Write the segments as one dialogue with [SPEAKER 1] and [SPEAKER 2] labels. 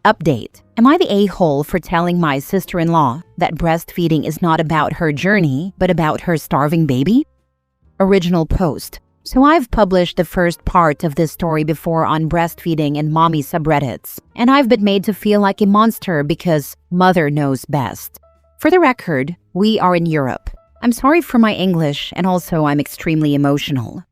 [SPEAKER 1] Update. Am I the a-hole for telling my sister-in-law that breastfeeding is not about her journey, but about her starving baby? Original post. So I've published the first part of this story before on breastfeeding and mommy subreddits, and I've been made to feel like a monster because mother knows best. For the record, we are in Europe. I'm sorry for my English, and also I'm extremely emotional.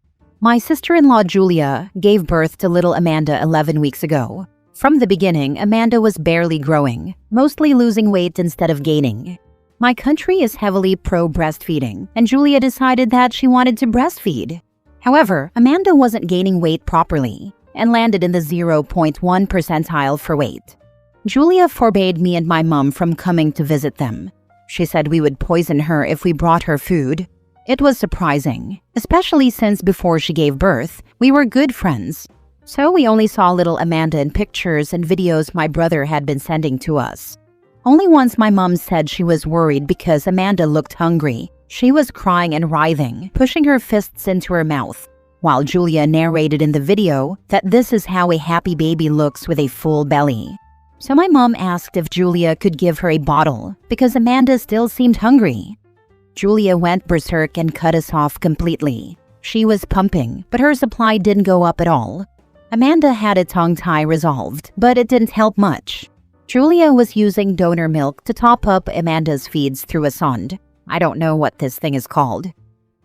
[SPEAKER 1] My sister-in-law Julia gave birth to little Amanda 11 weeks ago. From the beginning, Amanda was barely growing, mostly losing weight instead of gaining. My country is heavily pro-breastfeeding, and Julia decided that she wanted to breastfeed. However, Amanda wasn't gaining weight properly and landed in the 0.1 percentile for weight. Julia forbade me and my mom from coming to visit them. She said we would poison her if we brought her food. It was surprising, especially since before she gave birth, we were good friends. So we only saw little Amanda in pictures and videos my brother had been sending to us. Only once my mom said she was worried because Amanda looked hungry. She was crying and writhing, pushing her fists into her mouth, while Julia narrated in the video that this is how a happy baby looks with a full belly. So my mom asked if Julia could give her a bottle because Amanda still seemed hungry. Julia went berserk and cut us off completely. She was pumping, but her supply didn't go up at all. Amanda had a tongue tie resolved, but it didn't help much. Julia was using donor milk to top up Amanda's feeds through a sonde. I don't know what this thing is called.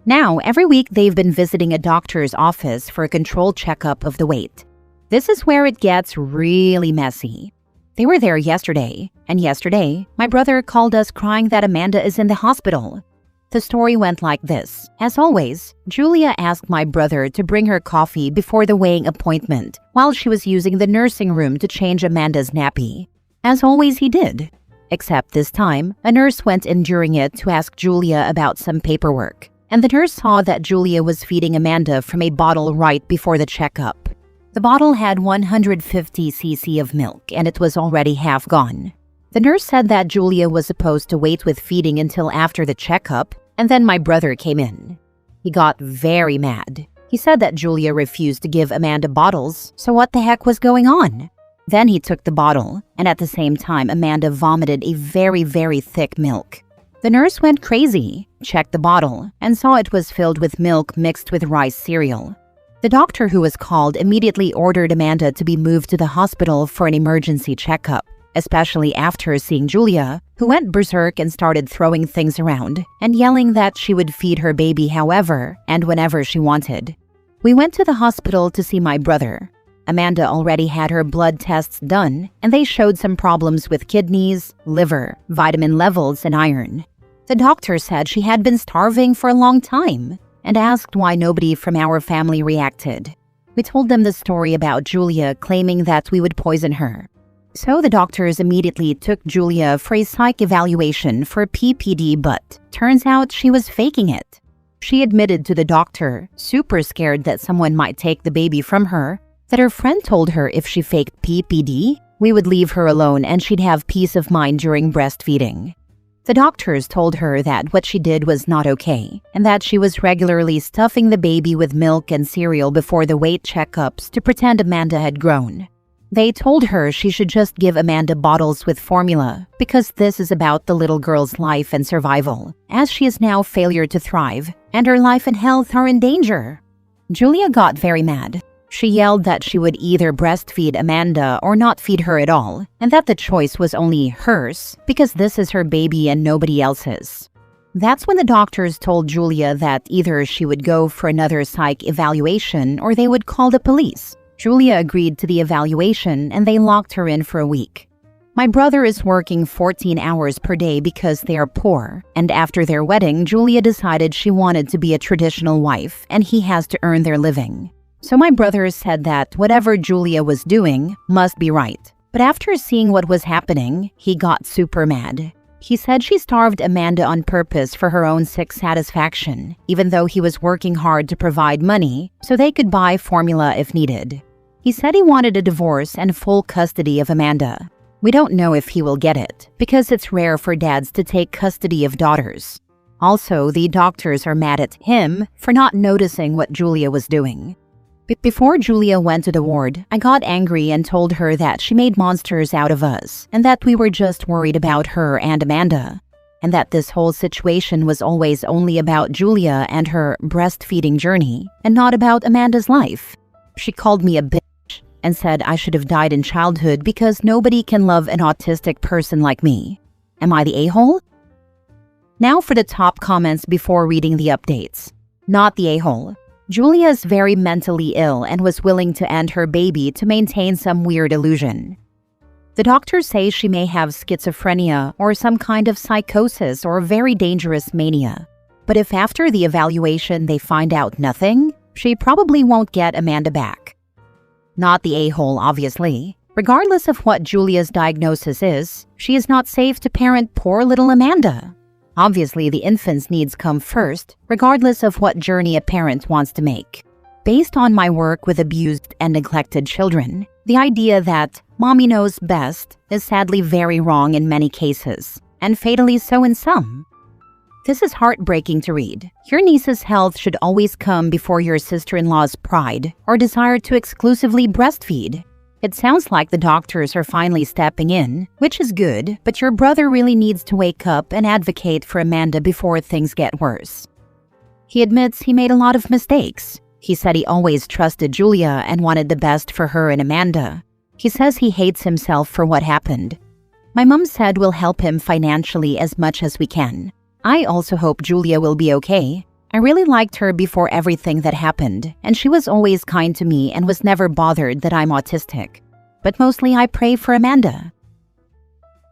[SPEAKER 1] Now, every week they've been visiting a doctor's office for a controlled checkup of the weight. This is where it gets really messy. They were there yesterday, and yesterday, my brother called us crying that Amanda is in the hospital. The story went like this. As always, Julia asked my brother to bring her coffee before the weighing appointment while she was using the nursing room to change Amanda's nappy. As always, he did. Except this time, a nurse went in during it to ask Julia about some paperwork, and the nurse saw that Julia was feeding Amanda from a bottle right before the checkup. The bottle had 150 cc of milk, and it was already half gone. The nurse said that Julia was supposed to wait with feeding until after the checkup, and then my brother came in. He got very mad. He said that Julia refused to give Amanda bottles, so what the heck was going on? Then he took the bottle, and at the same time Amanda vomited a very, very thick milk. The nurse went crazy, checked the bottle, and saw it was filled with milk mixed with rice cereal. The doctor who was called immediately ordered Amanda to be moved to the hospital for an emergency checkup, especially after seeing Julia, who went berserk and started throwing things around and yelling that she would feed her baby however and whenever she wanted. We went to the hospital to see my brother. Amanda already had her blood tests done, and they showed some problems with kidneys, liver, vitamin levels, and iron. The doctor said she had been starving for a long time and asked why nobody from our family reacted. We told them the story about Julia claiming that we would poison her. So the doctors immediately took Julia for a psych evaluation for PPD, but turns out she was faking it. She admitted to the doctor, super scared that someone might take the baby from her, that her friend told her if she faked PPD, we would leave her alone and she'd have peace of mind during breastfeeding. The doctors told her that what she did was not okay, and that she was regularly stuffing the baby with milk and cereal before the weight checkups to pretend Amanda had grown. They told her she should just give Amanda bottles with formula because this is about the little girl's life and survival, as she is now failure to thrive, and her life and health are in danger. Julia got very mad. She yelled that she would either breastfeed Amanda or not feed her at all, and that the choice was only hers because this is her baby and nobody else's. That's when the doctors told Julia that either she would go for another psych evaluation or they would call the police. Julia agreed to the evaluation and they locked her in for a week. My brother is working 14 hours per day because they are poor, and after their wedding, Julia decided she wanted to be a traditional wife and he has to earn their living. So my brother said that whatever Julia was doing must be right. But after seeing what was happening, he got super mad. He said she starved Amanda on purpose for her own sick satisfaction, even though he was working hard to provide money so they could buy formula if needed. He said he wanted a divorce and full custody of Amanda. We don't know if he will get it, because it's rare for dads to take custody of daughters. Also, the doctors are mad at him for not noticing what Julia was doing. Before Julia went to the ward, I got angry and told her that she made monsters out of us and that we were just worried about her and Amanda, and that this whole situation was always only about Julia and her breastfeeding journey and not about Amanda's life. She called me a bitch and said I should have died in childhood because nobody can love an autistic person like me. Am I the a-hole? Now for the top comments before reading the updates. Not the a-hole. Julia is very mentally ill and was willing to end her baby to maintain some weird illusion. The doctors say she may have schizophrenia or some kind of psychosis or very dangerous mania. But if after the evaluation they find out nothing, she probably won't get Amanda back. Not the a-hole, obviously. Regardless of what Julia's diagnosis is, she is not safe to parent poor little Amanda. Obviously, the infant's needs come first, regardless of what journey a parent wants to make. Based on my work with abused and neglected children, the idea that mommy knows best is sadly very wrong in many cases, and fatally so in some. This is heartbreaking to read. Your niece's health should always come before your sister-in-law's pride or desire to exclusively breastfeed. It sounds like the doctors are finally stepping in, which is good, but your brother really needs to wake up and advocate for Amanda before things get worse. He admits he made a lot of mistakes. He said he always trusted Julia and wanted the best for her and Amanda. He says he hates himself for what happened. My mom said we'll help him financially as much as we can. I also hope Julia will be okay. I really liked her before everything that happened, and she was always kind to me and was never bothered that I'm autistic. But mostly I pray for Amanda.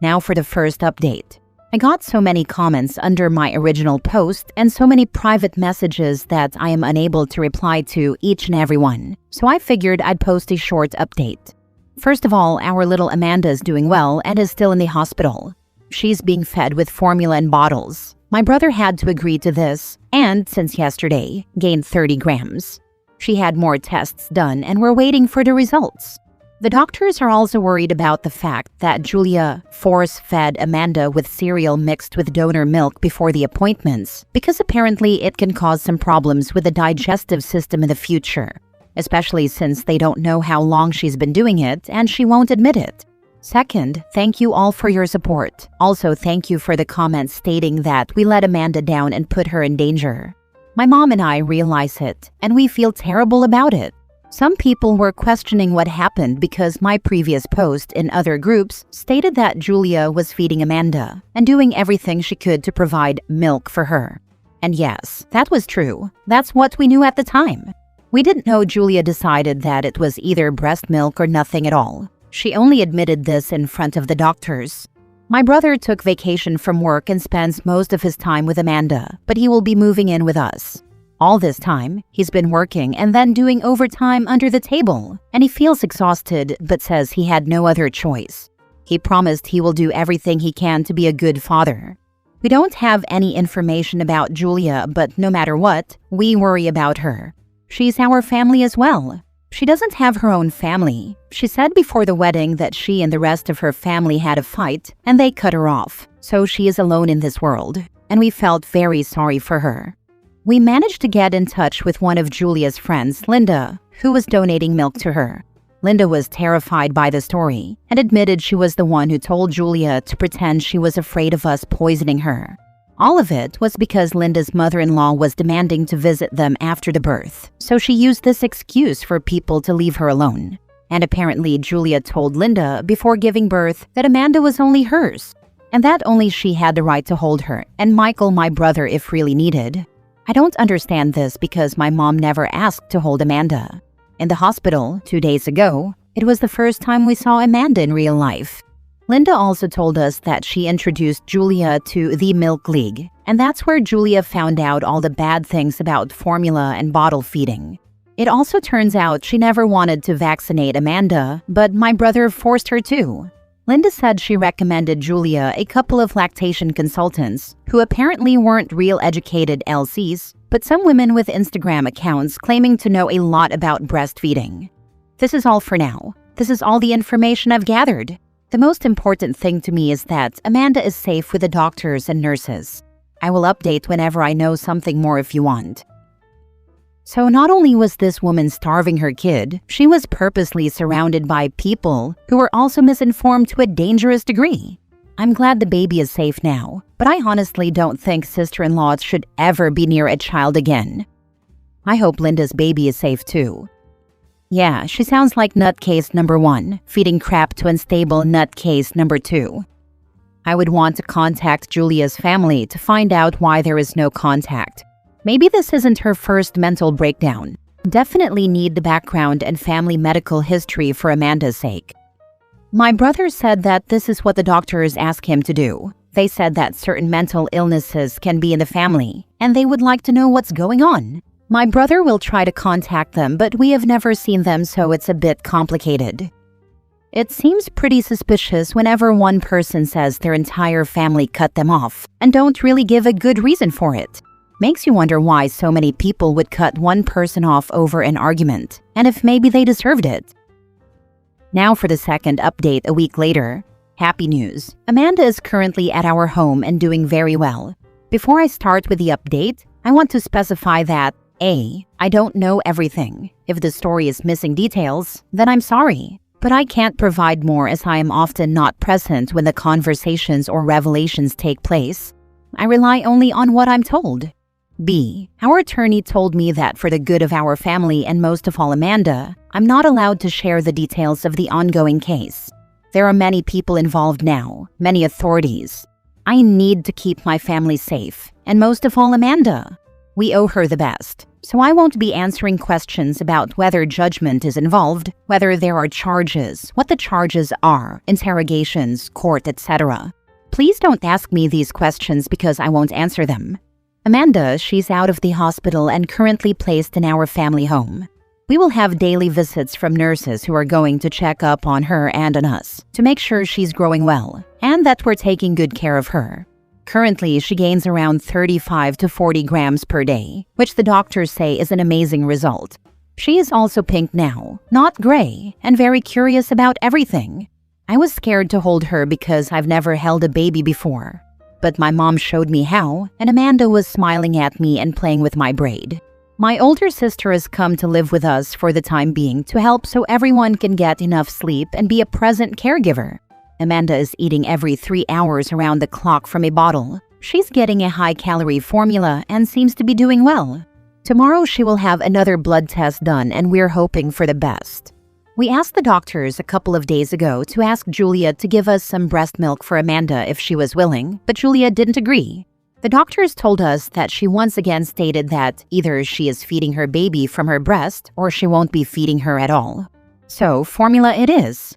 [SPEAKER 1] Now for the first update. I got so many comments under my original post and so many private messages that I am unable to reply to each and every one, so I figured I'd post a short update. First of all, our little Amanda is doing well and is still in the hospital. She's being fed with formula in bottles. My brother had to agree to this, and since yesterday, gained 30 grams. She had more tests done and we're waiting for the results. The doctors are also worried about the fact that Julia force-fed Amanda with cereal mixed with donor milk before the appointments, because apparently it can cause some problems with the digestive system in the future, especially since they don't know how long she's been doing it and she won't admit it. Second, thank you all for your support. Also, thank you for the comments stating that we let Amanda down and put her in danger. My mom and I realize it, and we feel terrible about it. Some people were questioning what happened because my previous post in other groups stated that Julia was feeding Amanda and doing everything she could to provide milk for her. And yes, that was true. That's what we knew at the time. We didn't know Julia decided that it was either breast milk or nothing at all. She only admitted this in front of the doctors. My brother took vacation from work and spends most of his time with Amanda, but he will be moving in with us. All this time, he's been working and then doing overtime under the table, and he feels exhausted but says he had no other choice. He promised he will do everything he can to be a good father. We don't have any information about Julia, but no matter what, we worry about her. She's our family as well. She doesn't have her own family. She said before the wedding that she and the rest of her family had a fight and they cut her off, so she is alone in this world, and we felt very sorry for her. We managed to get in touch with one of Julia's friends, Linda, who was donating milk to her. Linda was terrified by the story and admitted she was the one who told Julia to pretend she was afraid of us poisoning her. All of it was because Linda's mother-in-law was demanding to visit them after the birth, so she used this excuse for people to leave her alone. And apparently Julia told Linda before giving birth that Amanda was only hers, and that only she had the right to hold her, and Michael, my brother, if really needed. I don't understand this because my mom never asked to hold Amanda. In the hospital, 2 days ago, it was the first time we saw Amanda in real life. Linda also told us that she introduced Julia to the Milk League, and that's where Julia found out all the bad things about formula and bottle feeding. It also turns out she never wanted to vaccinate Amanda, but my brother forced her to. Linda said she recommended Julia a couple of lactation consultants who apparently weren't real educated LCs, but some women with Instagram accounts claiming to know a lot about breastfeeding. This is all for now. This is all the information I've gathered. The most important thing to me is that Amanda is safe with the doctors and nurses. I will update whenever I know something more if you want. So not only was this woman starving her kid, she was purposely surrounded by people who were also misinformed to a dangerous degree. I'm glad the baby is safe now, but I honestly don't think sister-in-laws should ever be near a child again. I hope Linda's baby is safe too. Yeah, she sounds like nutcase number 1, feeding crap to unstable nutcase number 2. I would want to contact Julia's family to find out why there is no contact. Maybe this isn't her first mental breakdown. Definitely need the background and family medical history for Amanda's sake. My brother said that this is what the doctors ask him to do. They said that certain mental illnesses can be in the family, and they would like to know what's going on. My brother will try to contact them, but we have never seen them, so it's a bit complicated. It seems pretty suspicious whenever one person says their entire family cut them off and don't really give a good reason for it. Makes you wonder why so many people would cut one person off over an argument, and if maybe they deserved it. Now for the second update a week later. Happy news. Amanda is currently at our home and doing very well. Before I start with the update, I want to specify that A, I don't know everything. If the story is missing details, then I'm sorry. But I can't provide more as I am often not present when the conversations or revelations take place. I rely only on what I'm told. B, our attorney told me that for the good of our family and most of all Amanda, I'm not allowed to share the details of the ongoing case. There are many people involved now, many authorities. I need to keep my family safe, and most of all Amanda. We owe her the best, so I won't be answering questions about whether judgment is involved, whether there are charges, what the charges are, interrogations, court, etc. Please don't ask me these questions because I won't answer them. Amanda, she's out of the hospital and currently placed in our family home. We will have daily visits from nurses who are going to check up on her and on us to make sure she's growing well and that we're taking good care of her. Currently, she gains around 35 to 40 grams per day, which the doctors say is an amazing result. She is also pink now, not gray, and very curious about everything. I was scared to hold her because I've never held a baby before. But my mom showed me how, and Amanda was smiling at me and playing with my braid. My older sister has come to live with us for the time being to help so everyone can get enough sleep and be a present caregiver. Amanda is eating every 3 hours around the clock from a bottle. She's getting a high-calorie formula and seems to be doing well. Tomorrow she will have another blood test done and we're hoping for the best. We asked the doctors a couple of days ago to ask Julia to give us some breast milk for Amanda if she was willing, but Julia didn't agree. The doctors told us that she once again stated that either she is feeding her baby from her breast or she won't be feeding her at all. So, formula it is.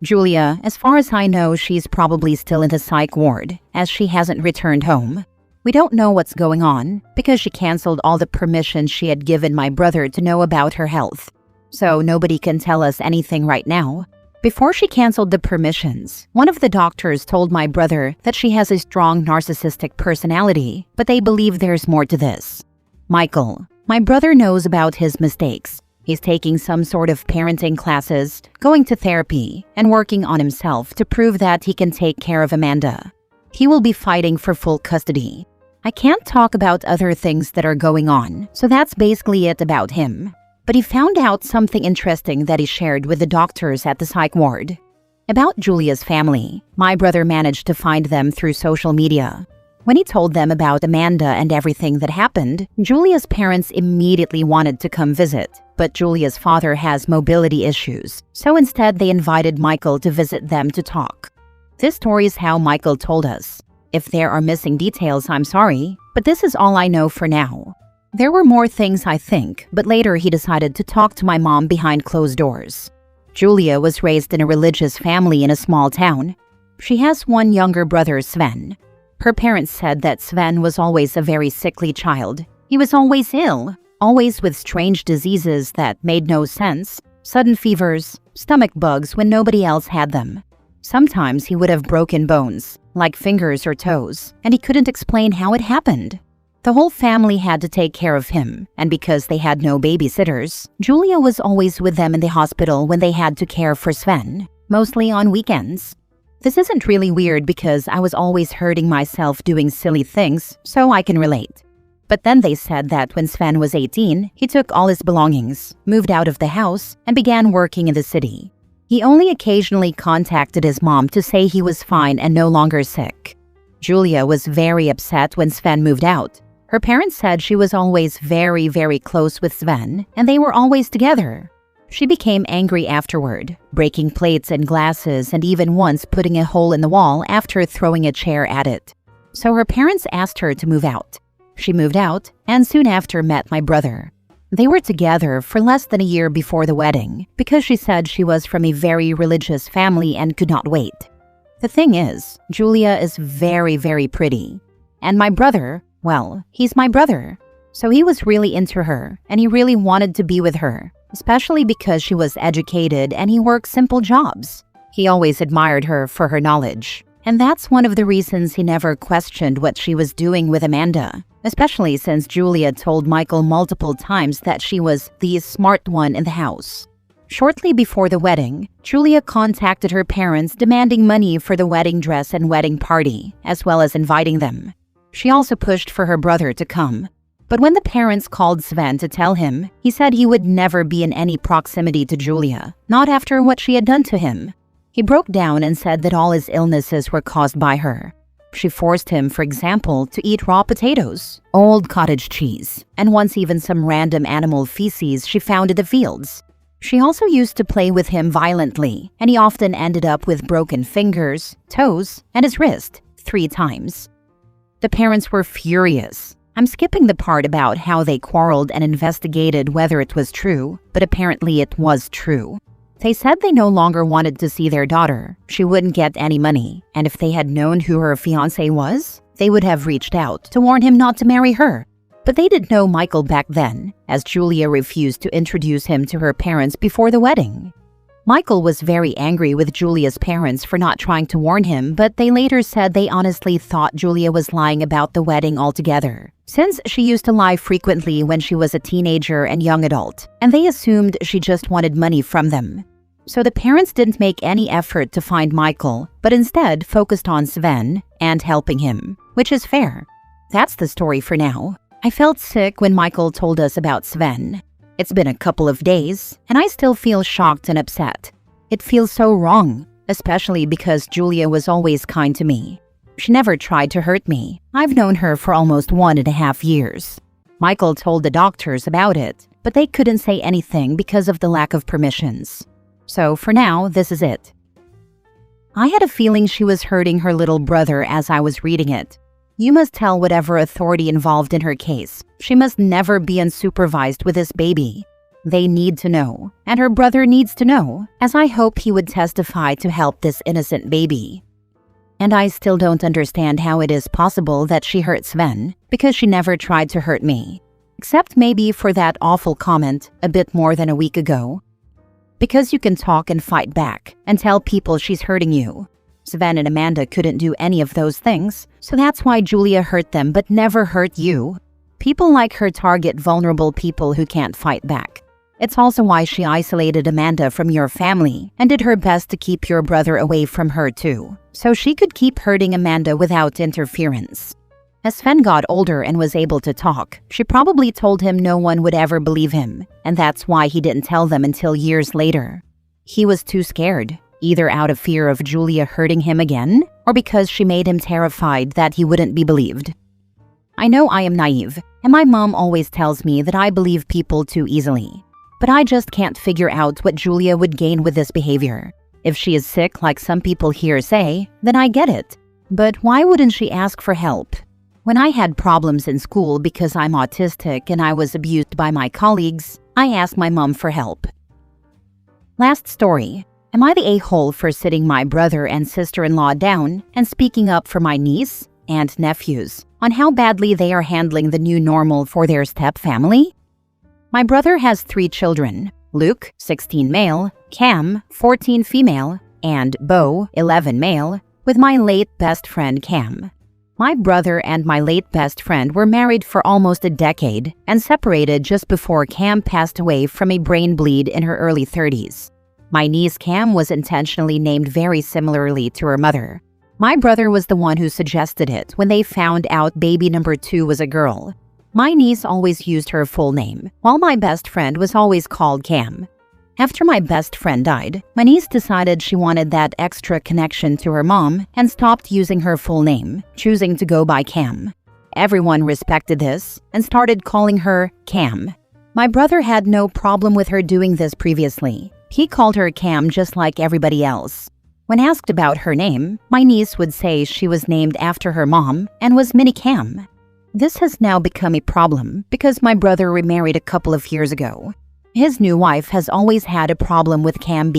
[SPEAKER 1] Julia, as far as I know, she's probably still in the psych ward, as she hasn't returned home. We don't know what's going on, because she canceled all the permissions she had given my brother to know about her health. So nobody can tell us anything right now. Before she canceled the permissions, one of the doctors told my brother that she has a strong narcissistic personality, but they believe there's more to this. Michael, my brother knows about his mistakes. He's taking some sort of parenting classes, going to therapy, and working on himself to prove that he can take care of Amanda. He will be fighting for full custody. I can't talk about other things that are going on, so that's basically it about him. But he found out something interesting that he shared with the doctors at the psych ward. About Julia's family, my brother managed to find them through social media. When he told them about Amanda and everything that happened, Julia's parents immediately wanted to come visit, but Julia's father has mobility issues, so instead they invited Michael to visit them to talk. This story is how Michael told us. If there are missing details, I'm sorry, but this is all I know for now. There were more things, I think, but later he decided to talk to my mom behind closed doors. Julia was raised in a religious family in a small town. She has one younger brother, Sven. Her parents said that Sven was always a very sickly child. He was always ill, always with strange diseases that made no sense, sudden fevers, stomach bugs when nobody else had them. Sometimes he would have broken bones, like fingers or toes, and he couldn't explain how it happened. The whole family had to take care of him, and because they had no babysitters, Julia was always with them in the hospital when they had to care for Sven, mostly on weekends. This isn't really weird because I was always hurting myself doing silly things, so I can relate. But then they said that when Sven was 18, he took all his belongings, moved out of the house, and began working in the city. He only occasionally contacted his mom to say he was fine and no longer sick. Julia was very upset when Sven moved out. Her parents said she was always very, very close with Sven, and they were always together. She became angry afterward, breaking plates and glasses and even once putting a hole in the wall after throwing a chair at it. So her parents asked her to move out. She moved out and soon after met my brother. They were together for less than a year before the wedding because she said she was from a very religious family and could not wait. The thing is, Julia is very, very pretty. And my brother, well, he's my brother. So he was really into her and he really wanted to be with her, especially because she was educated and he worked simple jobs. He always admired her for her knowledge. And that's one of the reasons he never questioned what she was doing with Amanda, especially since Julia told Michael multiple times that she was the smart one in the house. Shortly before the wedding, Julia contacted her parents demanding money for the wedding dress and wedding party, as well as inviting them. She also pushed for her brother to come. But when the parents called Sven to tell him, he said he would never be in any proximity to Julia, not after what she had done to him. He broke down and said that all his illnesses were caused by her. She forced him, for example, to eat raw potatoes, old cottage cheese, and once even some random animal feces she found in the fields. She also used to play with him violently, and he often ended up with broken fingers, toes, and his wrist 3 times. The parents were furious. I'm skipping the part about how they quarreled and investigated whether it was true, but apparently it was true. They said they no longer wanted to see their daughter. She wouldn't get any money, and if they had known who her fiancé was, they would have reached out to warn him not to marry her. But they didn't know Michael back then, as Julia refused to introduce him to her parents before the wedding. Michael was very angry with Julia's parents for not trying to warn him, but they later said they honestly thought Julia was lying about the wedding altogether, since she used to lie frequently when she was a teenager and young adult, and they assumed she just wanted money from them. So the parents didn't make any effort to find Michael, but instead focused on Sven and helping him, which is fair. That's the story for now. I felt sick when Michael told us about Sven. It's been a couple of days, and I still feel shocked and upset. It feels so wrong, especially because Julia was always kind to me. She never tried to hurt me. I've known her for almost 1.5 years. Michael told the doctors about it, but they couldn't say anything because of the lack of permissions. So for now, this is it. I had a feeling she was hurting her little brother as I was reading it. You must tell whatever authority involved in her case. She must never be unsupervised with this baby. They need to know, and her brother needs to know, as I hope he would testify to help this innocent baby. And I still don't understand how it is possible that she hurt Sven, because she never tried to hurt me. Except maybe for that awful comment a bit more than a week ago. Because you can talk and fight back, and tell people she's hurting you. Sven and Amanda couldn't do any of those things, so that's why Julia hurt them but never hurt you. People like her target vulnerable people who can't fight back. It's also why she isolated Amanda from your family and did her best to keep your brother away from her too, so she could keep hurting Amanda without interference. As Sven got older and was able to talk, she probably told him no one would ever believe him, and that's why he didn't tell them until years later. He was too scared, either out of fear of Julia hurting him again, or because she made him terrified that he wouldn't be believed. I know I am naive, and my mom always tells me that I believe people too easily. But I just can't figure out what Julia would gain with this behavior. If she is sick like some people here say, then I get it. But why wouldn't she ask for help? When I had problems in school because I'm autistic and I was abused by my colleagues, I asked my mom for help. Last story. Am I the a-hole for sitting my brother and sister-in-law down and speaking up for my niece and nephews on how badly they are handling the new normal for their stepfamily? My brother has 3 children, Luke, 16 male, Cam, 14 female, and Bo, 11 male, with my late best friend Cam. My brother and my late best friend were married for almost a decade and separated just before Cam passed away from a brain bleed in her early 30s. My niece Cam was intentionally named very similarly to her mother. My brother was the one who suggested it when they found out baby number 2 was a girl. My niece always used her full name, while my best friend was always called Cam. After my best friend died, my niece decided she wanted that extra connection to her mom and stopped using her full name, choosing to go by Cam. Everyone respected this and started calling her Cam. My brother had no problem with her doing this previously. He called her Cam just like everybody else. When asked about her name, my niece would say she was named after her mom and was Mini Cam. This has now become a problem because my brother remarried a couple of years ago. His new wife has always had a problem with Cam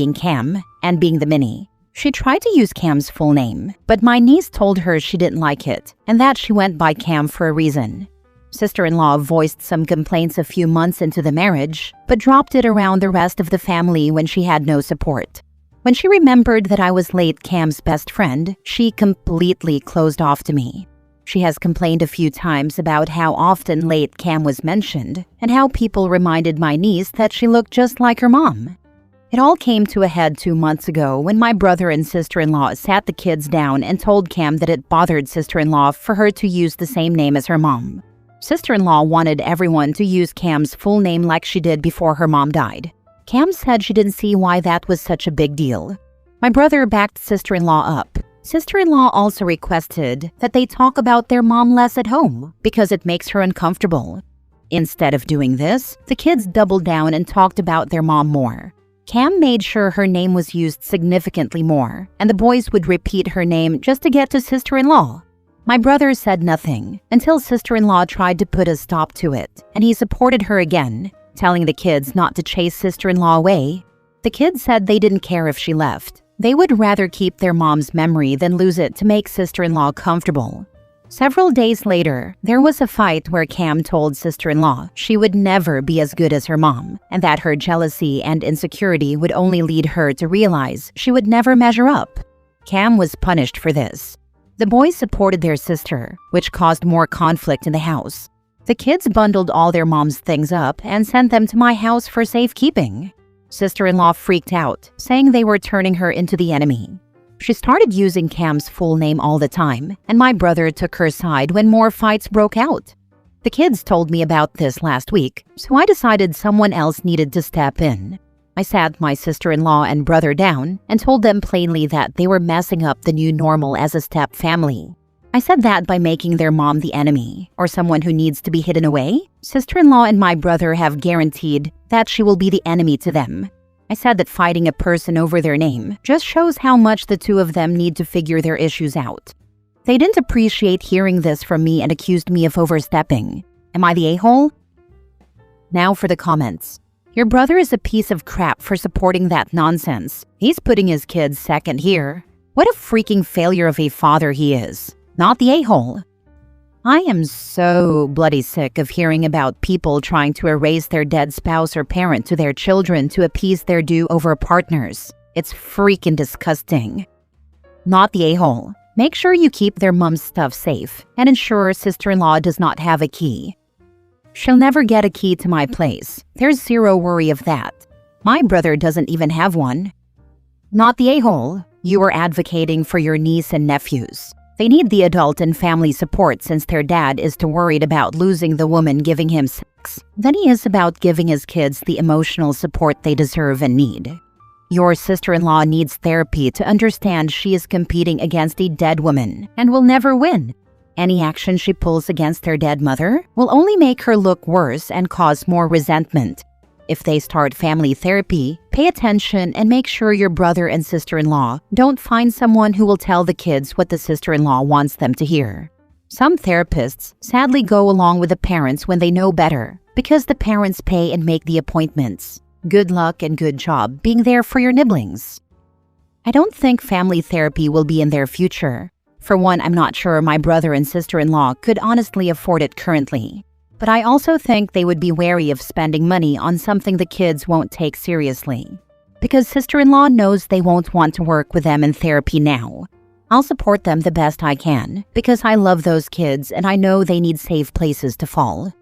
[SPEAKER 1] and being the Mini. She tried to use Cam's full name, but my niece told her she didn't like it and that she went by Cam for a reason. Sister-in-law voiced some complaints a few months into the marriage, but dropped it around the rest of the family when she had no support. When she remembered that I was late Cam's best friend, she completely closed off to me. She has complained a few times about how often late Cam was mentioned and how people reminded my niece that she looked just like her mom. It all came to a head 2 months ago when my brother and sister-in-law sat the kids down and told Cam that it bothered sister-in-law for her to use the same name as her mom. Sister-in-law wanted everyone to use Cam's full name like she did before her mom died. Cam said she didn't see why that was such a big deal. My brother backed sister-in-law up. Sister-in-law also requested that they talk about their mom less at home because it makes her uncomfortable. Instead of doing this, the kids doubled down and talked about their mom more. Cam made sure her name was used significantly more, and the boys would repeat her name just to get to sister-in-law. My brother said nothing until sister-in-law tried to put a stop to it, and he supported her again, telling the kids not to chase sister-in-law away. The kids said they didn't care if she left. They would rather keep their mom's memory than lose it to make sister-in-law comfortable. Several days later, there was a fight where Cam told sister-in-law she would never be as good as her mom, and that her jealousy and insecurity would only lead her to realize she would never measure up. Cam was punished for this. The boys supported their sister, which caused more conflict in the house. The kids bundled all their mom's things up and sent them to my house for safekeeping. Sister-in-law freaked out, saying they were turning her into the enemy. She started using Cam's full name all the time, and my brother took her side when more fights broke out. The kids told me about this last week, so I decided someone else needed to step in. I sat my sister-in-law and brother down and told them plainly that they were messing up the new normal as a step family. I said that by making their mom the enemy, or someone who needs to be hidden away, sister-in-law and my brother have guaranteed that she will be the enemy to them. I said that fighting a person over their name just shows how much the two of them need to figure their issues out. They didn't appreciate hearing this from me and accused me of overstepping. Am I the a-hole? Now for the comments. Your brother is a piece of crap for supporting that nonsense. He's putting his kids second here. What a freaking failure of a father he is. Not the a-hole. I am so bloody sick of hearing about people trying to erase their dead spouse or parent to their children to appease their do-over partners. It's freaking disgusting. Not the a-hole. Make sure you keep their mom's stuff safe and ensure sister-in-law does not have a key. She'll never get a key to my place. There's zero worry of that. My brother doesn't even have one. Not the a-hole. You are advocating for your niece and nephews. They need the adult and family support since their dad is too worried about losing the woman giving him sex than he is about giving his kids the emotional support they deserve and need. Your sister-in-law needs therapy to understand she is competing against a dead woman and will never win. Any action she pulls against their dead mother will only make her look worse and cause more resentment. If they start family therapy, pay attention and make sure your brother and sister-in-law don't find someone who will tell the kids what the sister-in-law wants them to hear. Some therapists sadly go along with the parents when they know better because the parents pay and make the appointments. Good luck and good job being there for your nibblings. I don't think family therapy will be in their future. For one, I'm not sure my brother and sister-in-law could honestly afford it currently. But I also think they would be wary of spending money on something the kids won't take seriously. Because sister-in-law knows they won't want to work with them in therapy now. I'll support them the best I can because I love those kids and I know they need safe places to fall.